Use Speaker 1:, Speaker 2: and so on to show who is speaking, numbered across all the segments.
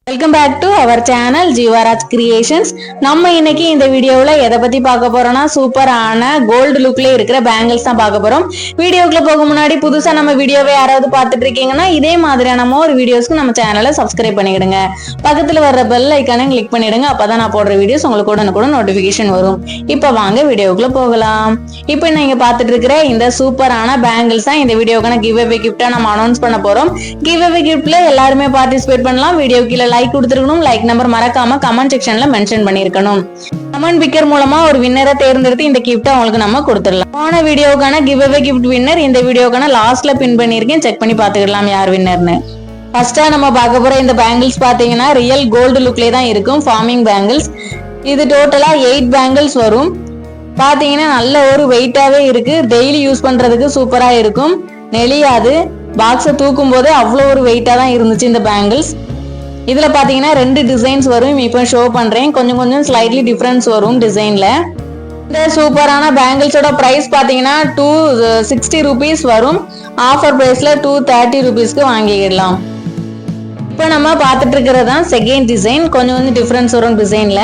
Speaker 1: Welcome back to our channel Jeevaraj creations. நம்ம இன்னைக்கு இந்த வீடியோவில் எதை பத்தி பார்க்க போறோம்னா சூப்பரான கோல்டு லுக்ல இருக்கிற பேங்கிள்ஸ் தான் பார்க்க போறோம். வீடியோக்குள்ள போக முன்னாடி புதுசா நம்ம வீடியோவை யாராவது பார்த்துட்டு இருக்கீங்கன்னா இதே மாதிரியான ஒரு வீடியோஸ்க்கு நம்ம சேனலை சப்ஸ்கிரைப் பண்ணிடுங்க. பக்கத்துல வர்ற பெல் ஐக்கானை கிளிக் பண்ணிடுங்க. அப்பதான் நான் போடுற வீடியோஸ் உங்களுக்கு உடனுக்குடன் நோட்டிபிகேஷன் வரும். இப்ப வாங்க வீடியோக்குள்ள போகலாம். இப்ப நீங்க பார்த்துட்டு இருக்கிற இந்த சூப்பரான பேங்கிள்ஸ் தான் இந்த வீடியோக்கான கிவ் அவே கிஃப்டா நம்ம அனௌன்ஸ் பண்ண போறோம். கிவ் அவே கிஃப்ட்ல எல்லாருமே பார்ட்டிசிபேட் பண்ணலாம். வீடியோ கீழே லைக் கொடுத்துருக்கணும். லைக் நம்பர் மறக்காம கமெண்ட் செக்ஷன்ல மென்ஷன் பண்ணிருக்கணும். கமெண்ட் பிக்கர் மூலமா ஒரு வின்னரை தேர்ந்தெடுத்து இந்த கிஃப்ட் உங்களுக்கு நம்ம கொடுத்துடலாம். போன வீடியோக்கான கிவ் அவே கிஃப்ட் வின்னர் இந்த வீடியோக்கான லாஸ்ட்ல பின் பண்ணிருக்கேன். செக் பண்ணி பாத்துக்கலாம் யார் வின்னர்னு. ஃபர்ஸ்டா நம்ம பார்க்க போற இந்த பேங்கிள்ஸ் பாத்தீங்கன்னா ரியல் கோல்டு லுக்ல தான் இருக்கும். Forming bangles. இது டோட்டலா 8 பேங்கிள்ஸ் வரும். பாத்தீங்கன்னா நல்ல ஒரு வெயிட்டாவே இருக்கு. டெய்லி யூஸ் பண்றதுக்கு சூப்பரா இருக்கும். நெளியாது. பாக்ஸை தூக்கும் போதே அவ்வளோ ஒரு வெயிட்டா தான் இருந்துச்சு இந்த பேங்கிள்ஸ். இதுல பாத்தீங்கன்னா 2 டிசைன்ஸ் வரும். இப்போ ஷோ பண்றேன். கொஞ்சம் ஸ்லைட்லி டிஃபரன்ஸ் வரும் டிசைன்ல. இந்த சூப்பரான பேங்கிள்ஸோட பிரைஸ் பாத்தீங்கன்னா 260 rupees வரும். ஆஃபர் பிரைஸ்ல 230 rupeesக்கு வாங்கிடலாம். இப்போ நம்ம பார்த்துட்டு இருக்கிறது தான் செகண்ட் டிசைன். கொஞ்சம் டிஃபரன்ஸ் வரும் டிசைன்ல.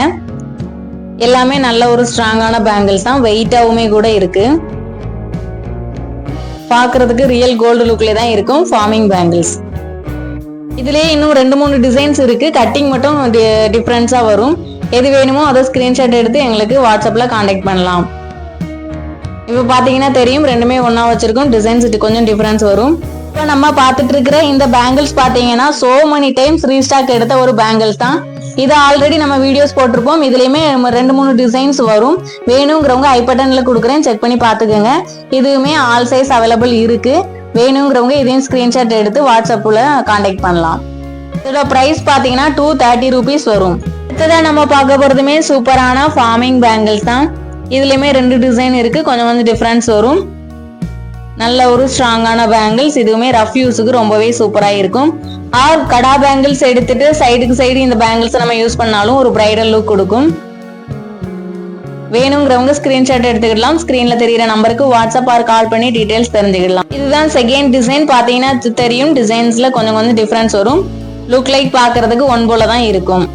Speaker 1: எல்லாமே நல்ல ஒரு ஸ்ட்ராங்கான பேங்கிள்ஸ் தான். வெயிட்டாவுமே கூட இருக்கு. பாக்குறதுக்கு ரியல் கோல்டு லுக்ல தான் இருக்கும். Forming bangles. இதுலயே இன்னும் 2-3 டிசைன்ஸ் இருக்கு. கட்டிங் மட்டும் டிஃபரன்ஸா வரும். எது வேணுமோ அதை ஸ்கிரீன்ஷாட் எடுத்து எங்களுக்கு வாட்ஸ்அப்ல கான்டாக்ட் பண்ணலாம். இப்ப பாத்தீங்கன்னா தெரியும் ரெண்டுமே ஒன்னா வச்சிருக்கோம். டிசைன்ஸ் கொஞ்சம் டிஃபரன்ஸ் வரும். இப்ப நம்ம பார்த்துட்டு இருக்கிற இந்த பேங்கிள்ஸ் பாத்தீங்கன்னா சோ மெனி டைம்ஸ் ரீஸ்டாக் எடுத்த ஒரு பேங்கிள்ஸ் தான். இது ஆல்ரெடி நம்ம வீடியோஸ் போட்டிருப்போம். இதுலயுமே 2-3 டிசைன்ஸ் வரும். வேணுங்கிறவங்க ஐ பட்டன்ல கொடுக்குறேன். செக் பண்ணி பாத்துக்கோங்க. இதுவுமே ஆல் சைஸ் அவைலபிள் இருக்கு. வேணுங்கிறவங்க இதையும் ஸ்கிரீன்ஷாட் எடுத்து வாட்ஸ்அப்ல கான்டாக்ட் பண்ணலாம். இதோட பிரைஸ் பாத்தீங்கன்னா 230 rupees வரும். அடுத்ததான் நம்ம பார்க்க போறதுமே சூப்பரான ஃபார்மிங் பேங்கிள்ஸ் தான். இதுலயுமே 2 டிசைன் இருக்கு. கொஞ்சம் டிஃபரன்ஸ் வரும். நல்ல ஒரு ஸ்ட்ராங்கான பேங்கிள்ஸ். இதுவுமே ரஃப் யூஸுக்கு ரொம்பவே சூப்பரா இருக்கும். ஆர் கடா பேங்கிள்ஸ் எடுத்துட்டு சைடுக்கு சைடு இந்த பேங்கிள்ஸ் நம்ம யூஸ் பண்ணாலும் ஒரு பிரைடல் லுக் கொடுக்கும். வேணுங்கிறவங்க ஸ்கிரீன்ஷாட் எடுத்துக்கலாம். ஸ்கிரீன்ல தெரியுற நம்பருக்கு வாட்ஸ்அப் ஆர் கால் பண்ணி டீடைல்ஸ் தெரிஞ்சுக்கலாம். இதுதான் செகண்ட் டிசைன். பாத்தீங்கன்னா தெரியும் டிசைன்ஸ்ல கொஞ்சம் டிஃபரன்ஸ் வரும். லுக் லைக் பாக்குறதுக்கு ஒன் போல தான் இருக்கும்.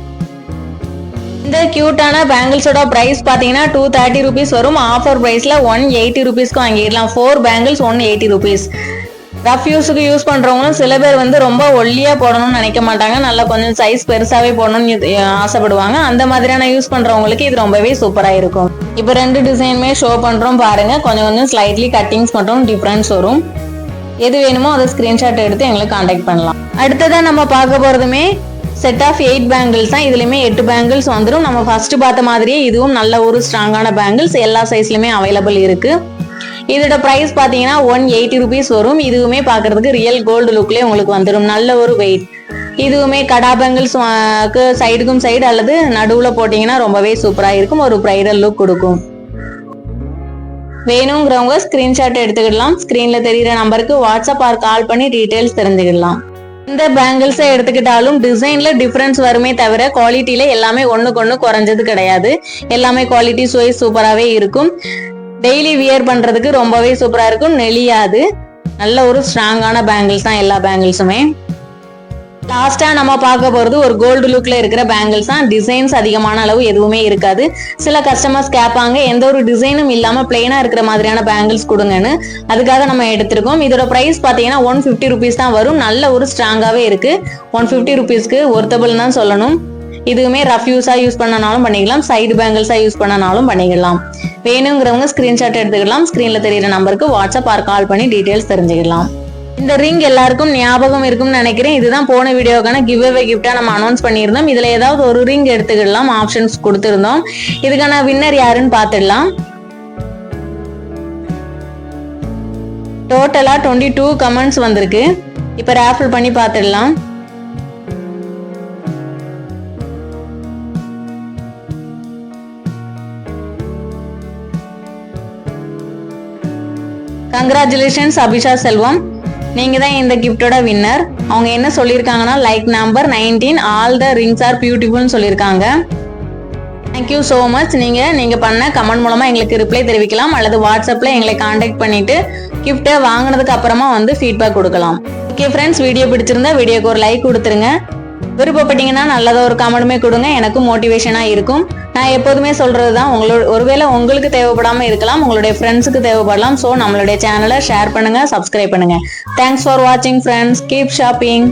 Speaker 1: இந்த கியூட்டான பேங்கிள்ஸோட பிரைஸ் பாத்தீங்கன்னா 230 rupees வரும். ஆஃபர் பிரைஸ்ல 180 rupeesக்கு வாங்கிடலாம். 4 பேங்கிள்ஸ் 180 rupees. ரஃப் யூஸுக்கு யூஸ் பண்றவங்களும் சில பேர் ரொம்ப ஒல்லியா போடணும்னு நினைக்க மாட்டாங்க. நல்லா கொஞ்சம் சைஸ் பெருசாவே போடணும்னு ஆசைப்படுவாங்க. அந்த மாதிரியான யூஸ் பண்றவங்களுக்கு இது ரொம்பவே சூப்பரா இருக்கும். இப்ப 2 டிசைனுமே ஷோ பண்றோம் பாருங்க. கொஞ்சம் ஸ்லைட்லி கட்டிங்ஸ் மட்டும் டிஃபரன்ஸ் வரும். எது வேணுமோ அதை ஸ்கிரீன்ஷாட் எடுத்து எங்களுக்கு கான்டாக்ட் பண்ணலாம். அடுத்ததான் நம்ம பார்க்க போறதுமே செட் ஆஃப் 8 பேங்கிள்ஸ் தான். இதுலயுமே 8 பேங்கிள்ஸ் வந்துடும். நம்ம ஃபர்ஸ்ட் பார்த்த மாதிரியே இதுவும் நல்ல ஒரு ஸ்ட்ராங்கான பேங்கிள்ஸ். எல்லா சைஸ்லயுமே அவைலபிள் இருக்கு. இதோட பிரைஸ் பாத்தீங்கன்னா 180 rupees வரும். இதுவுமே பாக்குறதுக்கு ரியல் கோல்டு லுக்லயே உங்களுக்கு வந்துடும். நல்ல ஒரு வெயிட். இதுவுமே கடா பேங்கிள்ஸ் சைடுக்கும் சைடு அல்லது நடுவுல போட்டீங்கன்னா ரொம்பவே சூப்பரா இருக்கும். ஒரு பிரைடல் லுக் கொடுக்கும். வேணுங்கிறவங்க ஸ்கிரீன்ஷாட் எடுத்துக்கிடலாம். ஸ்கிரீன்ல தெரியுற நம்பருக்கு வாட்ஸ்அப் ஆர் கால் பண்ணி டீடைல்ஸ் தெரிஞ்சுக்கலாம். இந்த பேங்கிள்ஸை எடுத்துக்கிட்டாலும் டிசைன்ல டிஃபரன்ஸ் வருமே தவிர குவாலிட்டியில எல்லாமே ஒண்ணுக்கு குறைஞ்சது கிடையாது. எல்லாமே குவாலிட்டி வைஸ் சூப்பராகவே இருக்கும். டெய்லி வியர் பண்றதுக்கு ரொம்பவே சூப்பரா இருக்கும். நெளியாது. நல்ல ஒரு ஸ்ட்ராங்கான பேங்கிள்ஸ் தான் எல்லா பேங்கிள்ஸுமே. லாஸ்டா நம்ம பார்க்க போறது ஒரு கோல்டு லுக்ல இருக்கிற பேங்கிள்ஸ் தான். டிசைன்ஸ் அதிகமான அளவு எதுவுமே இருக்காது. சில கஸ்டமர்ஸ் கேட்பாங்க எந்த ஒரு டிசைனும் இல்லாம பிளெயினா இருக்கிற மாதிரியான பேங்கிள்ஸ் கொடுங்கன்னு. அதுக்காக நம்ம எடுத்திருக்கோம். இதோட பிரைஸ் பாத்தீங்கன்னா 150 rupees தான் வரும். நல்ல ஒரு ஸ்ட்ராங்காவே இருக்கு. 150 rupeesக்கு ஒர்த்தபிள் தான் சொல்லணும். இதுவுமே ரஃப் யூஸா யூஸ் பண்ணனாலும் பண்ணிக்கலாம். சைடு பேங்கிள்ஸா யூஸ் பண்ணனாலும் பண்ணிக்கலாம். வேணுங்கிறவங்க ஸ்கிரீன்ஷாட் எடுத்துக்கலாம். ஸ்கிரீன்ல தெரியுற நம்பருக்கு வாட்ஸ்அப் ஆர் கால் பண்ணி டீடைல்ஸ் தெரிஞ்சுக்கலாம். இந்த ரிங் எல்லாருக்கும் ஞாபகம் இருக்கும்னு நினைக்கிறேன். இதுதான் போன வீடியோக்கான கிவ் அவே கிஃப்டா நம்ம அனௌன்ஸ் பண்ணியிருந்தோம். இதுல ஏதாவது ஒரு ரிங் எடுத்துக்கலாம். ஆப்ஷன்ஸ் கொடுத்திருந்தோம். இதுக்கான வின்னர் யாருன்னு பாத்துடலாம். டோட்டலா 22 கமெண்ட்ஸ் வந்திருக்கு. இப்ப ராஃபிள் பண்ணி பாத்துடலாம். கங்க்ராச்சுலேஷன்ஸ் அபிஷா செல்வம். நீங்க தான் இந்த கிஃப்டோட வின்னர். அவங்க என்ன சொல்லியிருக்காங்கன்னா like number 19 all the rings are பியூட்டிஃபுல்னு சொல்லியிருக்காங்க. Thank you so much. நீங்க பண்ண கமெண்ட் மூலமா எங்களுக்கு ரிப்ளை தெரிவிக்கலாம் அல்லது வாட்ஸ்அப்ல எங்களை கான்டாக்ட் பண்ணிட்டு கிஃப்டை வாங்கினதுக்கு அப்புறமா ஃபீட்பேக் கொடுக்கலாம். ஓகே ஃப்ரெண்ட்ஸ், வீடியோ பிடிச்சிருந்தா வீடியோக்கு ஒரு லைக் கொடுத்துருங்க. விருப்பப்பட்டீங்கன்னா நல்லதா ஒரு கமெண்ட்டுமே கொடுங்க, எனக்கு மோட்டிவேஷனா இருக்கும். நான் எப்போதுமே சொல்றதுதான், ஒருவேளை உங்களுக்கு தேவைப்படாம இருக்கலாம், உங்களுடைய ஃப்ரெண்ட்ஸுக்கு தேவைப்படலாம். ஸோ நம்மளுடைய சேனலை ஷேர் பண்ணுங்க, சப்ஸ்கிரைப் பண்ணுங்க. தேங்க்ஸ் ஃபார் வாட்சிங் ஃப்ரெண்ட்ஸ். Keep shopping.